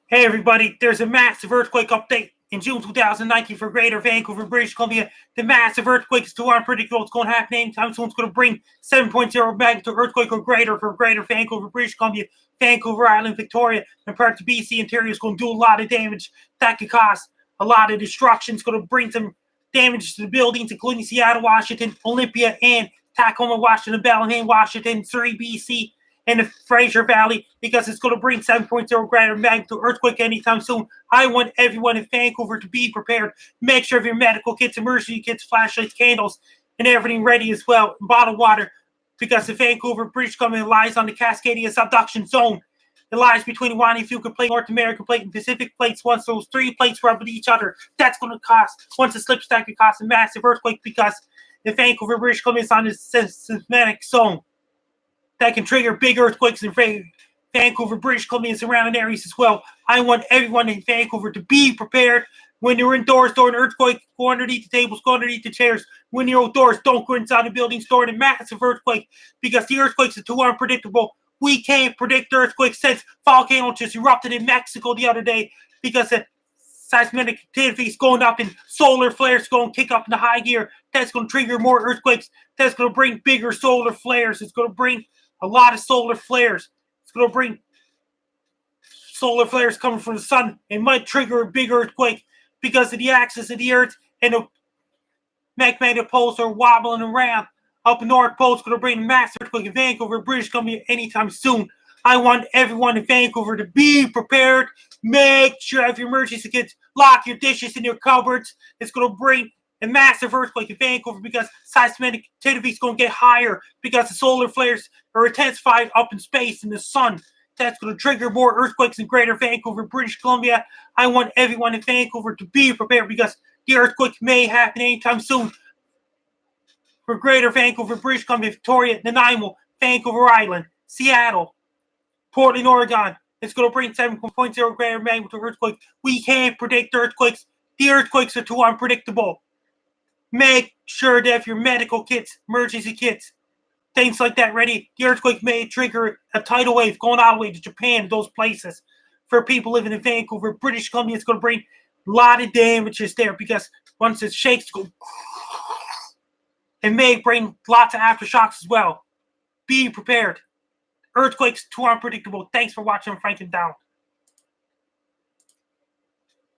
Hey everybody, there's a massive earthquake update in June 2019 for Greater Vancouver, British Columbia. The massive earthquake is too unpredictable. It's going to happen anytime soon. It's going to bring 7.0 magnitude earthquake or greater for Greater Vancouver, British Columbia, Vancouver Island, Victoria, and parts of BC interior. It's going to do a lot of damage. That could cause a lot of destruction. It's going to bring some damage to the buildings, including Seattle, Washington, Olympia, and Tacoma, Washington, Bellingham, Washington, Surrey, BC, in the Fraser Valley, because it's going to bring 7.0 greater magnitude earthquake anytime soon. I want everyone in Vancouver to be prepared. Make sure your medical kits, emergency kits, flashlights, candles, and everything ready as well. And bottled water, because the Vancouver, British Columbia lies on the Cascadia subduction zone. It lies between the Juanifuca Plate, North American Plate, and Pacific Plates. Once those three plates rub with each other, that's going to cause, once it slips, that could cause a massive earthquake, because the Vancouver, British Columbia is on the seismic zone that can trigger big earthquakes in Vancouver, British Columbia, and surrounding areas as well. I want everyone in Vancouver to be prepared. When you're indoors during an earthquake, go underneath the tables, go underneath the chairs. When you're outdoors, don't go inside the buildings during a massive earthquake, because the earthquakes are too unpredictable. We can't predict earthquakes since volcano just erupted in Mexico the other day, because the seismic activity is going up and solar flares going to kick up in the high gear. That's going to trigger more earthquakes. That's going to bring bigger solar flares. It's going to bring a lot of solar flares. It's going to bring solar flares coming from the sun. It might trigger a big earthquake because of the axis of the Earth, and the magnetic poles are wobbling around. Up in the North Pole, it's going to bring a massive earthquake in Vancouver, British Columbia, anytime soon. I want everyone in Vancouver to be prepared. Make sure you have your emergency kits. Lock your dishes in your cupboards. It's going to bring a massive earthquake in Vancouver, because seismic activity is going to get higher, because the solar flares are intensified up in space in the sun. That's going to trigger more earthquakes in Greater Vancouver, British Columbia. I want everyone in Vancouver to be prepared, because the earthquake may happen anytime soon for Greater Vancouver, British Columbia, Victoria, Nanaimo, Vancouver Island, Seattle, Portland, Oregon. It's going to bring 7.0 greater magnitude earthquake. We can't predict earthquakes. The earthquakes are too unpredictable. Make sure to have your medical kits, emergency kits, things like that ready. The earthquake may trigger a tidal wave going all the way to Japan, those places. For people living in Vancouver, British Columbia, it's going to bring a lot of damages there, because once it shakes, it may bring lots of aftershocks as well. Be prepared. Earthquakes too unpredictable. Thanks for watching. I'm Frank and Down.